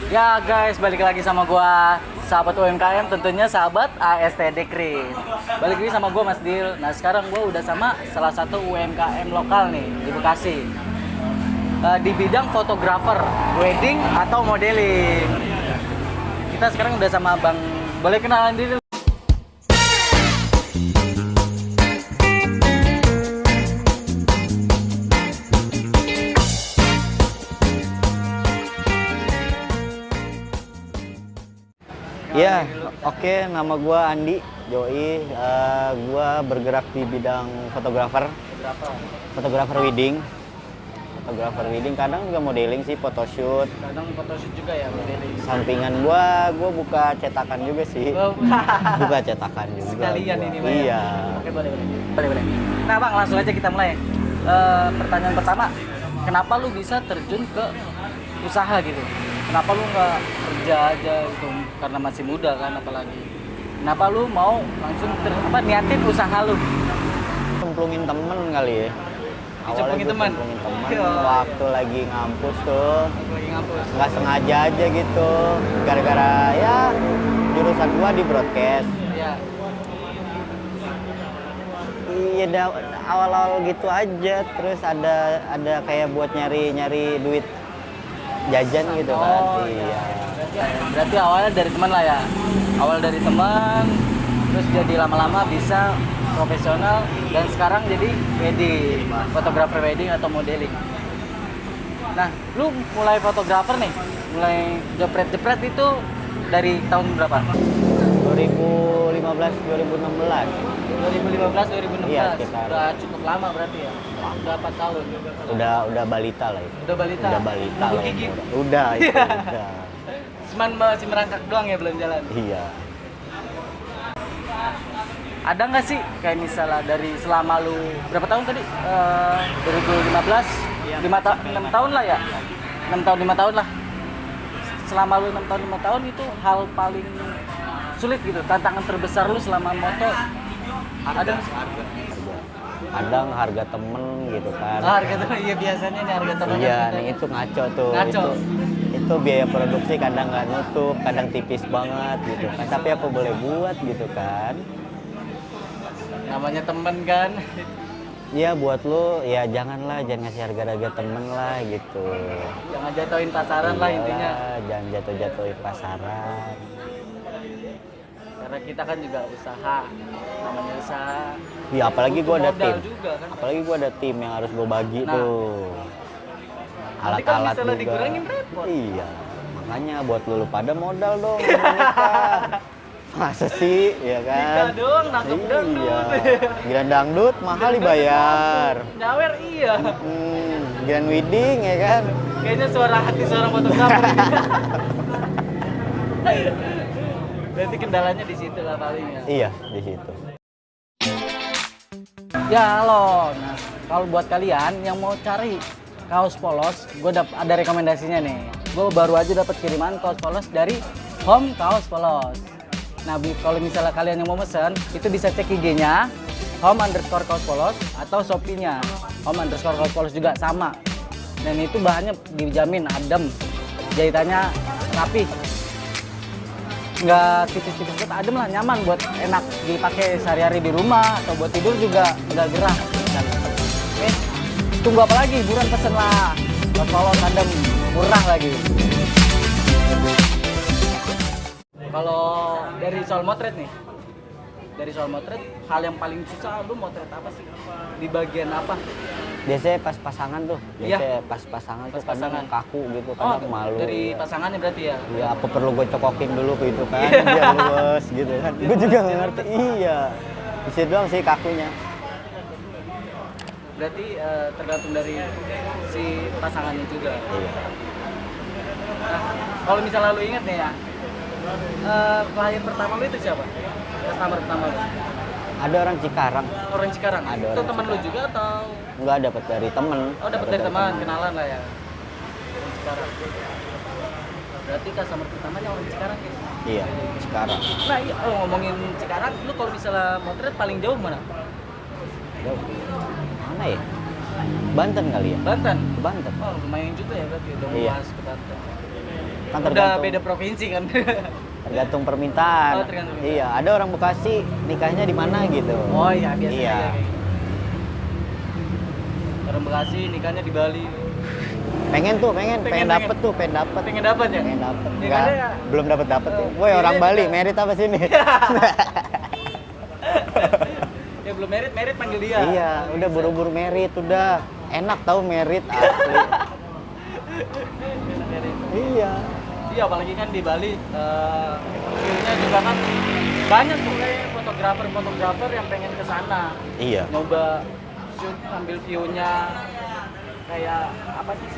Ya guys, balik lagi sama gua sahabat UMKM, tentunya sahabat ASTD Kris. Balik lagi sama gua Mas Dil. Nah sekarang gua udah sama salah satu UMKM lokal nih di Bekasi. Di bidang fotografer, wedding atau modeling. Kita sekarang udah sama Bang, boleh kenalan diri? Ya, oke. Nama gue Andi Joey. Gue bergerak di bidang fotografer wedding. Fotografer wedding, kadang juga modeling sih, photoshoot. Kadang photoshoot juga ya, modeling. Sampingan gue buka cetakan juga sih. Buka cetakan juga. Sekalian ini, Bang. Iya. Oke, boleh. Nah, Bang, langsung aja kita mulai. Pertanyaan pertama, kenapa lu bisa terjun ke usaha gitu? Kenapa lu nggak kerja aja gitu? Karena masih muda kan, apalagi. Kenapa lu mau langsung niatin usaha lu? Cemplungin temen kali ya. Dicemplungin teman? Cemplungin temen Iya. waktu lagi ngampus tuh. Lagi ngampus. Nggak sengaja aja gitu. Gara-gara ya jurusan gua di broadcast. Iya. Iya, awal-awal gitu aja. Terus ada kayak buat nyari duit jajan gitu kan. Iya. Berarti awalnya dari teman lah ya. Awal dari teman, terus jadi lama-lama bisa profesional dan sekarang jadi wedding, fotografer wedding atau modeling. Nah, lu mulai fotografer nih, mulai jepret-jepret itu dari tahun berapa? 2015 2016. 2015 2016. Iya, sekitar. Udah cukup lama berarti ya. Udah 4 tahun. Udah balita lah itu. Udah balita. Udah balita Nunggu lah. gigi. Udah itu udah. Cuman masih merangkak doang ya, belum jalan. Iya. Ada nggak sih kayak misalnya dari selama lu berapa tahun tadi? 2015, 6 tahun lah ya? 6 tahun 5 tahun lah. Selama lu 6 tahun 5 tahun itu hal paling sulit gitu, tantangan terbesar lu selama moto ada nggak sih? Kadang harga temen gitu kan. Harga temen, iya biasanya nih harga temen. Iya, nih itu ngaco tuh. Ngaco. Itu biaya produksi kadang nggak nutup, kadang tipis banget gitu kan. Tapi apa boleh buat gitu kan? Namanya temen kan. Ya buat lu ya jangan ngasih harga temen lah gitu. Jangan jatuhin pasaran lah intinya. Jangan jatuh-jatuhin pasaran. Karena kita kan juga usaha, namanya usaha. Ya apalagi gua ada Modal tim. juga kan. Apalagi gua ada tim yang harus gua bagi Nah. tuh. Nanti kan Alat-alat misalnya juga. dikurangin repot. Iya. Makanya buat lu pada modal dong nikah. Masa sih, ya kan? Nikah dong, nangkep dangdut. Iya. Giliran dangdut mahal dibayar. Nyawer iya. Giliran wedding ya kan? Kayaknya suara hati seorang fotografer ini. Berarti kendalanya di situ lah paling ya. Iya, di situ. Ya halo, nah kalau buat kalian yang mau cari kaos polos, gue ada rekomendasinya nih. Gue baru aja dapat kiriman kaos polos dari Home Kaos Polos. Nah kalau misalnya kalian yang mau mesen, itu bisa cek IG-nya home_kaos polos atau Shopee-nya home_kaos polos juga sama. Dan itu bahannya dijamin adem, jahitannya rapi. Nggak tipis-tipis banget, adem lah, nyaman buat enak dipakai sehari-hari di rumah atau buat tidur juga nggak gerah. Oke, tunggu apa lagi? Buruan pesen lah, kaos polos adem, murah lagi. Kalau dari soal motret nih, hal yang paling susah lu motret apa sih? Di bagian apa? Biasanya pas pasangan tuh, Iya. pas pasangan tuh Pas kadang pasangan. kaku gitu, Oh, kadang malu. dari pasangannya berarti ya? Ya apa perlu gue cokokin dulu gitu kan, Iya. biar luwes gitu kan. Gue juga nggak ngerti. Iya. Di situ doang sih kakunya. Berarti tergantung dari si pasangannya juga. Iya. Nah, kalau misalnya lu inget nih ya, klien pertama lu itu siapa? Customer pertama lu? Ada orang Cikarang. Orang Cikarang? Ada Itu orang temen lu Cikarang. juga atau? Enggak, dapat dari temen. Oh dapat dari teman, kenalan lah ya. Orang Cikarang. Berarti customer pertamanya orang Cikarang ya? Iya, Cikarang. Nah iya, kalau ngomongin Cikarang, lu kalau misalnya motret paling jauh mana? Jauh. Mana ya? Banten kali ya? Banten? Ke Banten. Oh lumayan juga ya berarti udah Iya. luas ke Banten. Kan Udah tergantung. beda provinsi kan. Tergantung permintaan. Oh, tergantung permintaan. Iya, ada orang Bekasi nikahnya di mana gitu. Oh iya, biasanya Iya. ya. Orang Bekasi nikahnya di Bali. Pengen Pengen dapet tuh, pengen dapet. Pengen dapat ya? Pengen dapet. Nikahnya Enggak, ya? belum dapet ya. Oh, Woi, orang iya, Bali, juga. merit apa sini? Ya belum merit panggil dia. Iya, udah buru-buru merit, udah. Enak tahu merit asli. Merit. Iya. Iya, apalagi kan di Bali view-nya juga kan banyak tuh kayak fotografer yang pengen ke sana. Iya. Nyoba shoot ambil view-nya kayak apa sih?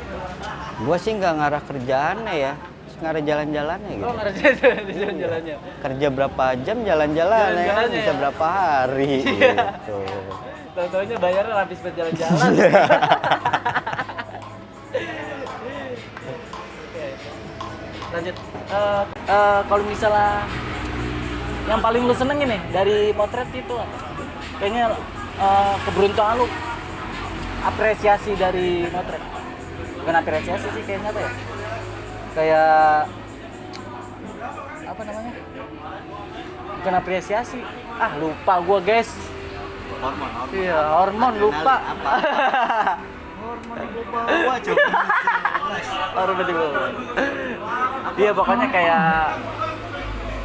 Gua sih nggak ngarah kerjaannya ya, ngarah jalan-jalannya gitu. Oh, ngerjain jalan-jalannya. Kerja berapa jam jalan-jalan ya, Jalan-jalannya bisa ya. berapa hari Iya. gitu. Tahu-taunya bayarnya habis buat jalan-jalan. Oke. Lanjut. Kalau misalnya yang paling lu seneng ini dari potret itu apa? Kayaknya keberuntungan lu apresiasi dari potret. Bukan apresiasi sih, kayaknya apa ya? Kayak apa namanya? Bukan apresiasi. Ah, lupa gua, guys. Hormon. Iya, hormon lupa. Hormon di bawah coba. Hormon di bawah. Iya, pokoknya kayak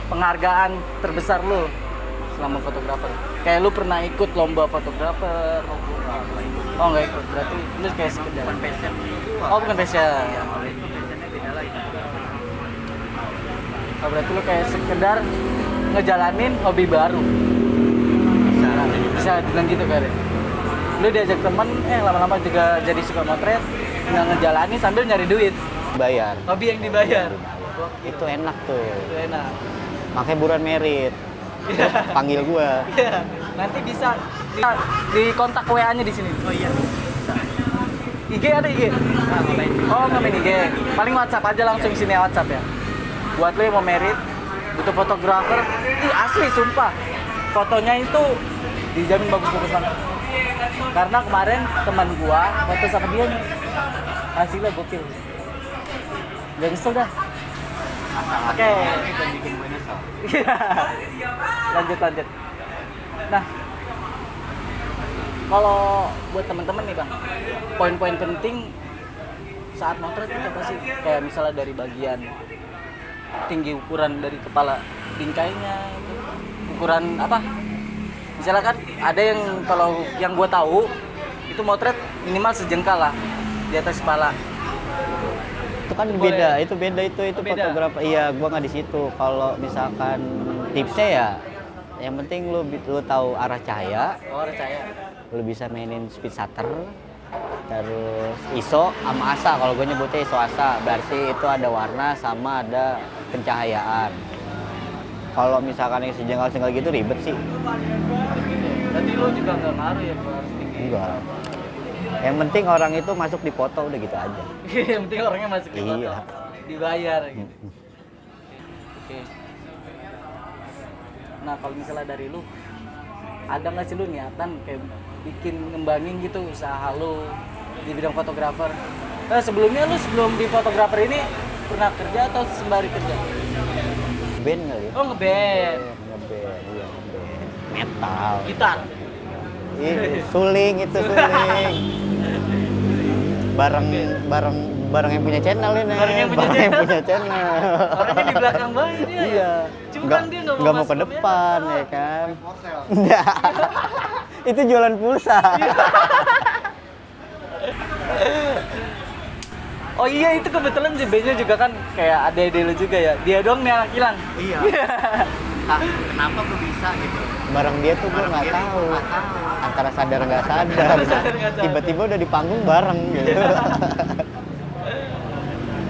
penghargaan terbesar lu selama fotografer. Kayak lu pernah ikut lomba fotografer. Oh, enggak ikut. Berarti lu kayak sekedar passion. Oh, bukan passion. Passionnya beda lagi. Oh, berarti lu kayak sekedar ngejalanin hobi baru. Bisa bilang gitu kan. Lu diajak temen, lama-lama juga jadi suka motret, nggak ngejalani sambil nyari duit. Bayar. Hobi yang dibayar. Itu enak tuh. Itu enak. Makanya buruan merit. Iya. Panggil gua. Iya. Nanti bisa di kontak WA-nya di sini. Oh iya. IG ada IG? Nah, ngapain? Oh, nggak main IG. Paling WhatsApp aja langsung sini WhatsApp ya. Buat lo yang mau merit, butuh fotografer, asli sumpah. Fotonya itu dijamin bagus-bagus banget. Karena kemarin teman gua foto sama dia nih. Hasilnya gokil. Gak nyesel dah. Oke. Lanjut. Nah, kalau buat teman-teman nih bang, poin-poin penting saat motret itu apa sih? Kayak misalnya dari bagian tinggi ukuran dari kepala bingkainya, ukuran apa? Misalnya kan ada yang kalau yang gue tahu itu motret minimal sejengkal lah di atas kepala. Itu kan Boleh. beda, itu beda itu Oh, beda. fotografer. Iya, gua nggak di situ. Kalau misalkan tipsnya ya, yang penting lu tahu arah cahaya, Oh, percaya. lu bisa mainin speed shutter, terus ISO sama ASA. Kalau gue nyebutnya ISO ASA, berarti itu ada warna sama ada pencahayaan. Kalau misalkan yang sejengkal-sejengkal gitu ribet sih. Berarti lo juga nggak ngaruh ya kalau harus tinggi? Enggak. Yang penting orang itu masuk di foto udah gitu aja. Yang penting orangnya masuk di foto, Iya. dibayar gitu. Oke. Nah kalau misalnya dari lu, ada nggak sih lu niatan kayak bikin ngembangin gitu usaha lu di bidang fotografer? Sebelumnya lu sebelum di fotografer ini pernah kerja atau sembari kerja? Band kali ya? Oh ngeband, Ngeband, iya ngeband. Metal. gitar. Suling itu suling. Bareng yang punya channel ini. Bareng yang punya channel. Orangnya di belakang banget dia. Iya. Cuma Nggak, kan dia nggak nggak mau masuk ke kamera. depan ya kan. Itu jualan pulsa. Oh iya itu kebetulan si B-nya juga kan kayak ade-ade lu juga ya. Dia doang nih anak hilang. Iya. Kenapa gue bisa gitu? Bareng dia tuh gue nggak tahu. Antara sadar nggak sadar. Sadar nggak sadar. Tiba-tiba udah di panggung bareng gitu.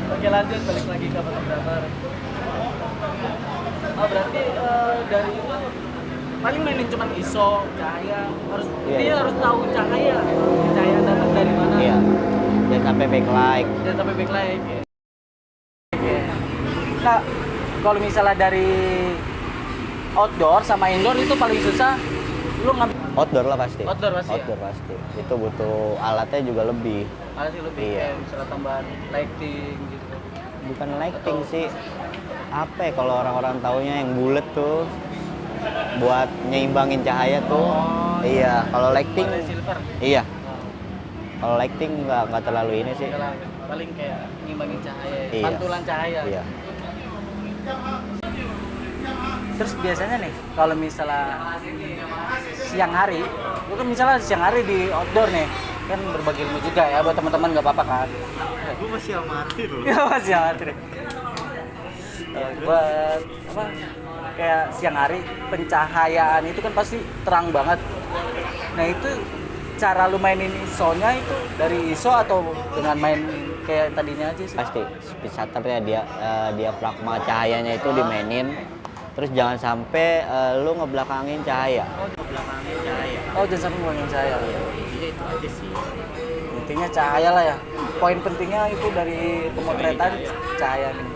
Oke lanjut balik lagi ke fotografer. Oh berarti dari itu paling mainin cuman ISO, cahaya, harus Iya. dia harus tahu cahaya datang dari mana. Iya. Jangan sampai backlight. Dan sampai backlight. Ya. Oke. Nah, kalau misalnya dari outdoor sama indoor itu paling susah lu ngambil Outdoor lah pasti. Outdoor pasti ya? Outdoor pasti. Itu butuh alatnya juga lebih. sih lebih Iya. kayak misalnya tambahan lighting gitu. bukan lighting sih. Apa ya kalau orang-orang taunya yang bulat tuh buat nyeimbangin cahaya tuh. Oh, Iya, kalau lighting Ada silver. iya. Kalau lighting nggak terlalu ini sih. Paling kayak ngimbangin cahaya, Iya. pantulan cahaya. Iya. Terus biasanya nih kalau misalnya siang hari, lu kan misalnya siang hari di outdoor nih, kan berbagi ilmu juga ya buat teman-teman nggak apa-apa kan? Gue masih amatir loh. Ya masih amatir. Buat apa? Kayak siang hari pencahayaan itu kan pasti terang banget. Nah itu cara lu mainin ISO-nya itu dari ISO atau dengan main kayak tadinya aja sih? Pasti speed shutternya diafragma cahayanya itu dimainin. Terus jangan sampai lu ngebelakangin cahaya. Belakangnya cahaya. Oh jangan sampai ngurangin cahaya. Iya itu aja sih. Intinya cahaya lah ya. Poin pentingnya itu dari pemotretan cahaya nih.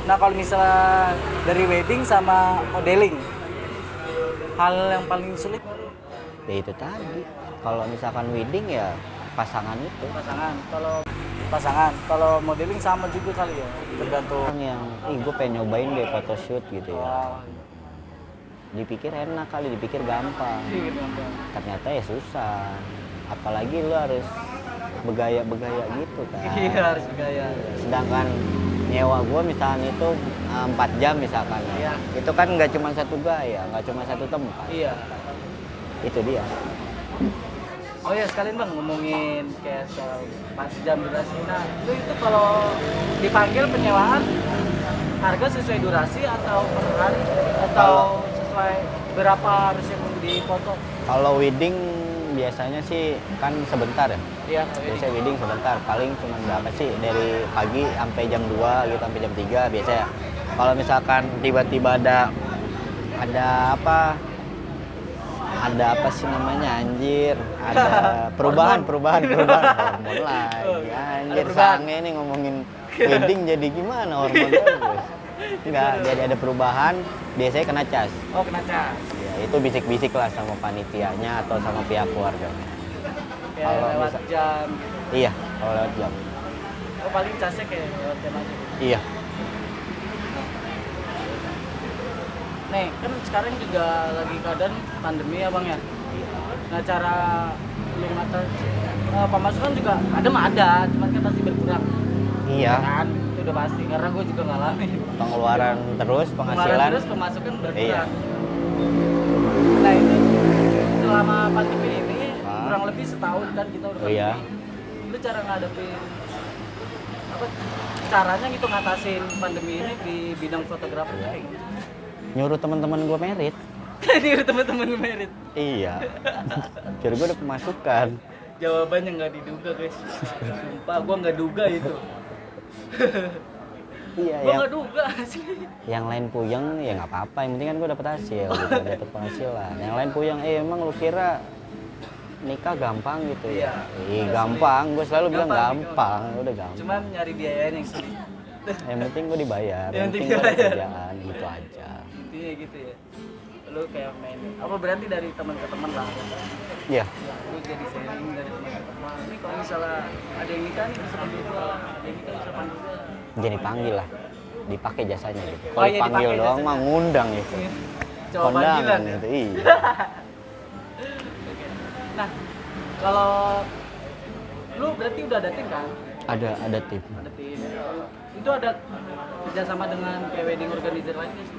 Nah kalau misalnya dari wedding sama modeling, hal yang paling sulit Ya itu tadi. Kalau misalkan wedding ya pasangan itu. pasangan. Kalau modeling sama juga kali ya, tergantung. Orang yang, gue pengen nyobain deh photoshoot gitu ya. Wow. Dipikir enak kali, dipikir gampang. Iya, gitu, gampang. Ternyata ya susah. Apalagi lu harus begaya-begaya gitu kan. Iya harus gaya. Sedangkan nyewa gue misalnya itu 4 jam misalkan. Iya. Itu kan nggak cuma satu gaya, nggak cuma satu tempat. Iya. Itu dia. Oh ya sekalian bang ngomongin kayak soal 4 jam durasi. Nah itu kalau dipanggil penyewaan harga sesuai durasi atau per hari atau sesuai berapa harus yang dipoto? Kalau wedding biasanya sih kan sebentar ya. Iya. Biasanya wedding sebentar, paling cuma berapa sih dari pagi sampai jam 2 gitu, sampai jam 3 biasanya. Kalau misalkan tiba-tiba ada apa sih namanya anjir, ada perubahan hormon lagi anjir, sange nih ngomongin wedding jadi gimana hormon terus. Enggak, jadi ada perubahan, biasanya kena cas. Oh kena cas. Ya, itu bisik-bisik lah sama panitianya atau sama pihak keluarganya. Kayak Kalau lewat misal- jam. Iya, kalau lewat jam. Oh paling casnya kayak lewat jam aja. Iya. Nih kan sekarang juga lagi keadaan pandemi ya bang ya. Nah cara lu ngatasi pemasukan juga ada mah ada, cuman kan pasti berkurang. Iya. Kan itu udah pasti karena gue juga ngalamin. Pengeluaran terus, penghasilan. Pengeluaran terus pemasukan berkurang. Iya. Nah itu selama pandemi ini Ah. kurang lebih setahun kan kita udah Oh, pandemi. iya. Lu cara ngadepin apa caranya gitu ngatasin pandemi ini di bidang fotografer Iya. kayak gitu. Nyuruh teman-teman gue merit. Jadi teman-teman merit. Iya. Biar gue ada pemasukan. Jawabannya nggak diduga guys. Sumpah gue nggak duga itu. Iya, Gue nggak duga sih. yang lain puyeng ya nggak apa-apa. Yang penting kan gue dapet hasil, gitu. Dapet penghasilan. Yang lain puyeng, emang lu kira nikah gampang gitu ya? Iya, gampang. Gue selalu bilang gampang. Udah gampang. Cuman nyari biaya yang sulit. Yang penting gue dibayar. Yang Yang penting penting gue ada dibayar. kerjaan gitu aja. Intinya gitu ya. Lu kayak main apa berarti dari teman ke teman lah. Iya. Lu jadi sharing dari teman ke teman. Ini kalau misalnya ada yang nikah nih bisa panggil gua, ada yang nikah bisa panggil gua. Jadi panggil lah. Dipakai jasanya gitu. Oh, Kalau iya, dipanggil dipakai doang jasanya. mah ngundang gitu. Coba Kondangan panggilan ya. gitu. Iya. Oke. Nah, kalau lu berarti udah ada tim kan? Ada tim. Ada tim. Itu ada kerjasama dengan kayak wedding organizer lain nggak sih?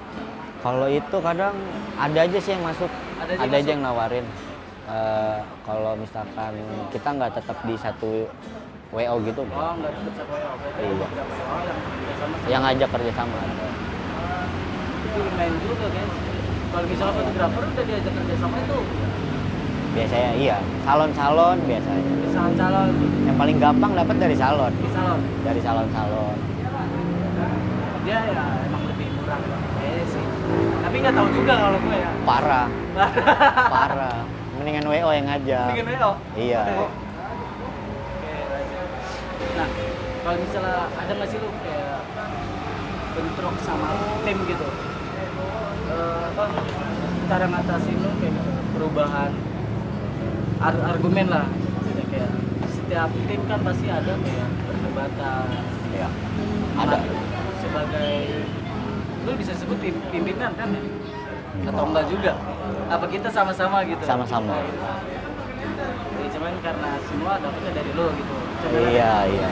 Kalau itu kadang ada aja sih yang masuk, Ada aja ada yang aja yang nawarin. Kalau misalkan kita nggak tetap di satu WO gitu, Oh, nggak tetap satu ya. Berarti Iya. beberapa orang yang kerjasama sama. yang ngajak kerjasama. Itu lumayan juga guys. Kalau misalnya fotografer udah diajak kerjasama itu Biasanya iya, salon-salon biasanya. misalnya calon Yang paling gampang dapat dari salon, di salon. dari salon-salon. Dia ya emang lebih murah kayaknya sih. Tapi nggak tahu juga kalau gue ya. Parah, parah. Mendingan WO yang ngajak. Bikin WO. Iya. Oke, lanjut. Nah, kalau misalnya ada nggak sih lu kayak bentrok sama tim gitu? Apa cara ngatasin lu kayak gitu, perubahan argumen lah. Jadi kayak setiap tim kan pasti ada kayak perdebatan. Iya. Ada. Sebagai lu bisa sebut pimpinan kan ya? Atau enggak juga? Apa kita sama-sama gitu? Sama-sama. Ya, cuman karena semua dapetnya dari lu gitu. Iya, iya.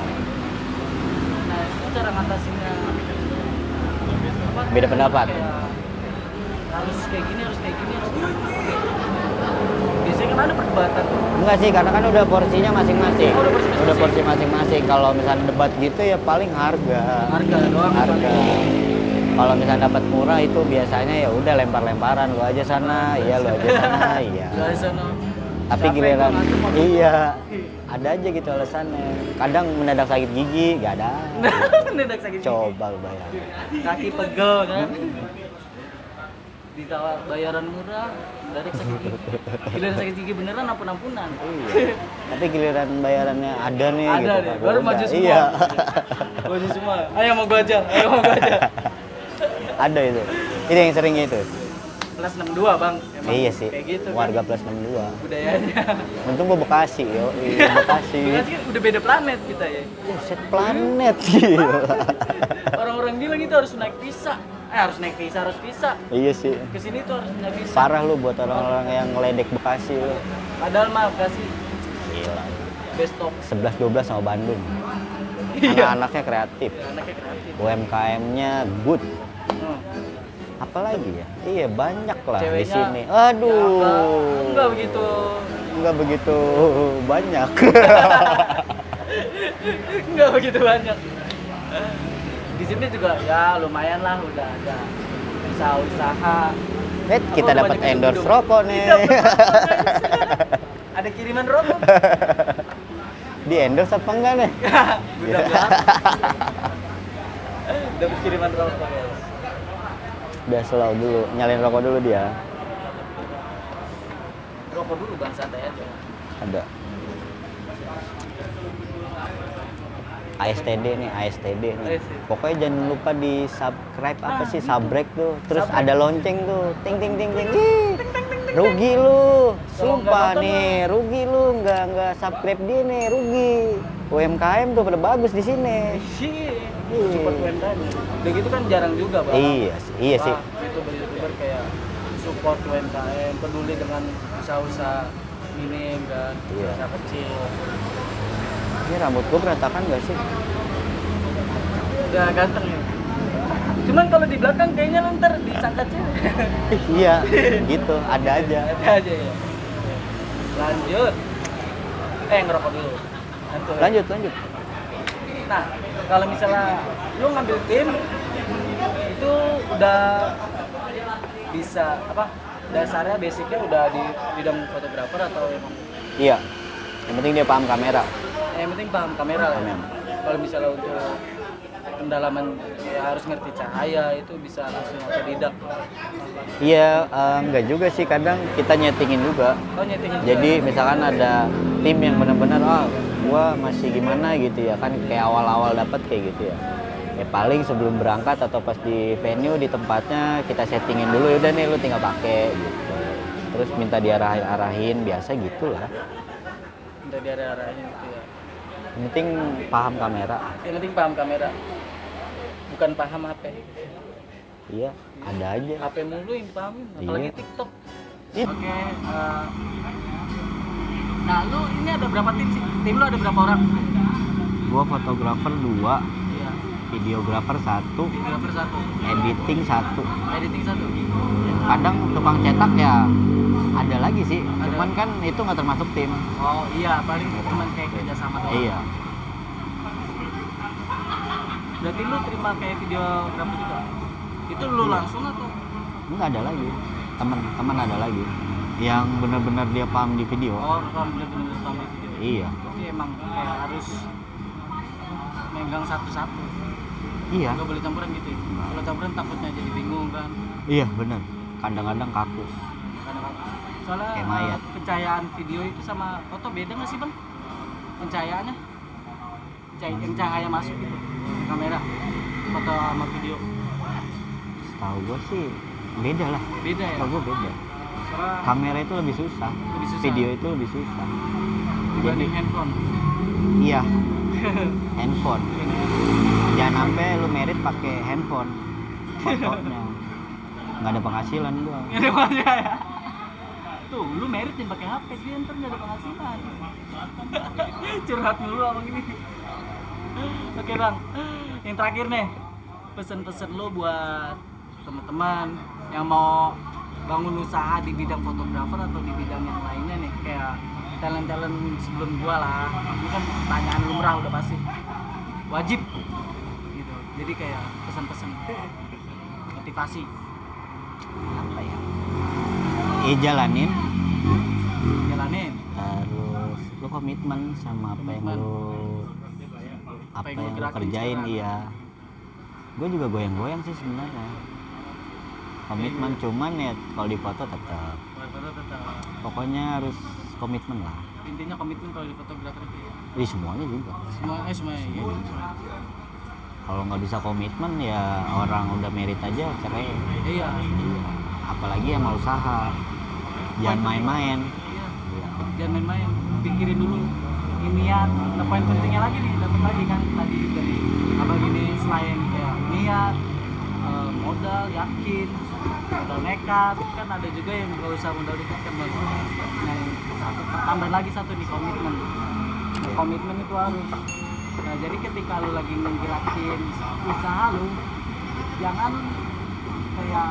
Nah, itu cara ngatasinnya apa? Beda pendapat. Kayak, harus kayak gini, harus kayak gini, harus kayak gini. Biasanya kan ada perdebatan. Enggak sih, karena kan udah porsinya masing-masing. Oh, udah porsi masing-masing. Udah porsi masing-masing. Kalau misalnya debat gitu ya paling harga. Harga doang. Harga. Kalau misalnya dapat murah itu biasanya ya udah lempar-lemparan, lu aja sana, iya lu aja sana, iya. Lu aja sana. Tapi Capek giliran gua ngantuk, iya. Ada aja gitu alasannya. Kadang mendadak sakit gigi, gak ada. Mendadak sakit gigi. Coba lu bayar. Kaki pegel kan. Ditawar bayaran murah, mendadak sakit gigi. Giliran sakit gigi beneran ampun-ampunan. Iya. Tapi giliran bayarannya ada nih Ada gitu. deh, kan. baru Udah, maju semua. Iya. Maju semua. Ayo mau gua aja, ayo mau gua aja. Ada itu. Ini yang sering itu. Plus 62 bang. Emang Iya sih. Kayak gitu. Warga kan. plus 62. Budayanya. Untung gua Bekasi, yo. Iya, Bekasi. Bekasi kan udah beda planet kita ya. Set planet gila. Orang-orang bilang itu harus naik visa. Harus naik visa, harus visa. Iya sih. Kesini tuh harus naik visa. Parah lu buat orang-orang yang ngeledek Bekasi lu. Padahal mah Bekasi Gila. best top. 11-12 sama Bandung. Iya. Anak-anaknya kreatif. Anaknya kreatif. UMKM-nya good. Hmm. Apalagi ya? Iya banyak lah di Ceweknya sini. Aduh. Enggak begitu. Enggak begitu banyak. Enggak begitu banyak. Di sini juga ya lumayan lah udah ada usaha-usaha. Kita Apa, dapat banyak endorse hidup. rokok nih. Ada kiriman rokok. Di endorse apa enggak nih? Udah enggak. Dapat kiriman rokok ya. Udah slow dulu, nyalain rokok dulu dia. Rokok dulu bang, santai aja. Ada. ASTD nih, ASTD nih. ASTD. Pokoknya jangan lupa di subscribe apa sih, subrek tuh. Terus Subrek. ada lonceng tuh, ting ting ting ting. Ih, rugi lu, sumpah nggak nonton nih, rugi lu nggak subscribe dia nih, rugi. UMKM tuh pada bagus di sini. Iya. Support UMKM. Udah gitu kan jarang juga bang. Iya sih. YouTuber kayak support UMKM, peduli dengan usaha-usaha minim kan, Iya. usaha kecil. Ini rambut gua berantakan gak sih? Udah ganteng ya. Cuman kalau di belakang kayaknya lu ntar disangka cewek. Iya, gitu, ada aja. Ada aja ya. Lanjut. Ngerokok dulu. Lanjut, lanjut. Nah, kalau misalnya lu ngambil tim itu udah bisa apa? Dasarnya basicnya udah di bidang fotografer atau emang Iya, yang penting dia paham kamera. yang penting paham kamera lah. Ya. Paham. Kalau misalnya untuk pendalaman ya harus ngerti cahaya itu bisa langsung otodidak. Iya, enggak juga sih, kadang kita nyetingin juga. Oh nyetingin. Jadi misalkan ada tim yang benar-benar gua masih gimana gitu ya kan, kayak awal-awal dapat kayak gitu ya. Ya paling sebelum berangkat atau pas di venue di tempatnya kita settingin dulu, udah nih lu tinggal pakai gitu. Terus minta diarahin biasa gitulah. Udah diarah-arahin gitu ya. Yang penting paham kamera. Yang penting paham kamera. Bukan paham HP. Iya, ada aja. HP mulu yang dipahamin, apalagi Iya. TikTok. Ih. Oke. Nah, lu ini ada berapa tim sih? Tim lu ada berapa orang? Gua fotografer 2, Iya. videografer 1, Videografer 1, editing 1. editing 1. Kadang tukang cetak ya ada lagi sih, cuman kan itu nggak termasuk tim. Oh iya, paling cuma kayak kerja sama doang. Iya. Berarti lu terima kayak videografer juga? Itu lu langsung atau? Nggak ada lagi, teman ada lagi yang benar-benar dia paham di video. Oh, kalau bener-bener sama video. Iya. Berarti emang kayak harus megang satu-satu. Iya. Nggak boleh campuran gitu ya? Kalau campuran takutnya jadi bingung kan? Iya benar, kadang-kadang kaku. Kadang-kadang. Soalnya Kayak mayat. pencahayaan video itu sama foto beda nggak sih bang? Pencahayaannya? Yang cahaya masuk gitu ke kamera, foto sama video. Tahu gue sih beda lah. Beda ya? Tahu gue beda. Soalnya Kamera itu lebih susah, Lebih susah. video itu lebih susah. dibanding handphone. Iya, handphone. Jangan sampai lu merit pakai handphone fotonya. Nggak ada penghasilan gua. Nggak ada penghasilan ya. Tuh, lu merit yang pakai HP dia ntar nggak ada penghasilan. Curhat dulu apa gini. Oke bang, yang terakhir nih, pesan-pesan lu buat teman-teman yang mau bangun usaha di bidang fotografer atau di bidang yang lainnya nih, kayak talent-talent sebelum gua lah. Ini kan pertanyaan lumrah udah pasti, wajib gitu. Jadi kayak pesan-pesan, motivasi. Apa ya? Jalanin. Terus lu komitmen sama apa yang lu kerjain. Iya, gue juga goyang-goyang sih sebenarnya. Komitmen cuman ya kalau di foto tetap. Pokoknya harus komitmen lah. Intinya komitmen kalau di fotografer itu ya. Di semuanya juga. Semuanya ya. Kalau nggak bisa komitmen ya orang udah merit aja cerai. Iya. Apalagi sama usaha. Jangan main-main. Iya. Iya. Jangan main-main. Pikirin dulu niat. Nah, poin pentingnya lagi nih, dapat lagi kan tadi dari abang ini, selain kayak niat, modal, yakin, modal nekat, kan ada juga yang nggak usah modal nekat kan bang. Nah, tambah lagi satu nih, komitmen. Nah, komitmen itu harus. Nah, jadi ketika lu lagi menggerakin usaha lu, jangan kayak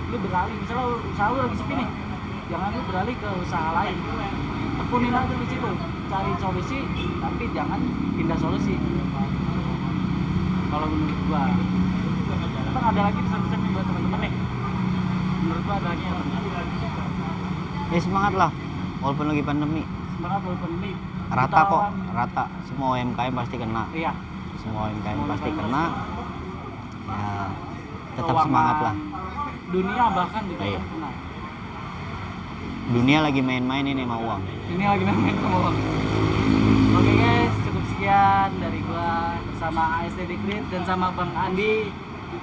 lu beralih, misalnya usaha lu lagi sepi nih, jangan lu beralih ke usaha lain. Tekunin aja di situ, cari solusi, tapi jangan pindah solusi. Kalau menurut gua, kan ada lagi pesan-pesan nih buat teman-teman nih. Menurut gua ada lagi yang Ya semangat lah, walaupun lagi pandemi. semangat walaupun ini Rata kok, rata. Semua UMKM pasti kena. Iya. Semua UMKM pasti kena. Ya tetap Keuangan semangat lah. Dunia bahkan juga Iya. kena. Dunia lagi main-main ini sama uang. Ini lagi main sama uang. Oke guys, cukup sekian dari gua bersama ASD Creed dan sama Bang Andi.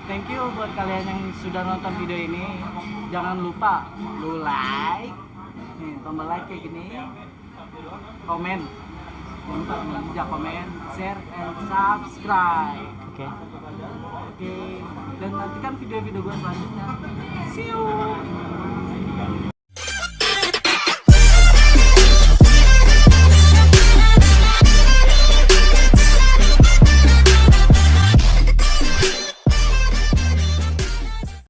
Thank you buat kalian yang sudah nonton video ini. Jangan lupa lu like, nih tombol like kayak gini, komen, jangan lupa juga komen, share, and subscribe. Oke. Oke, dan nantikan video-video gua selanjutnya. See you.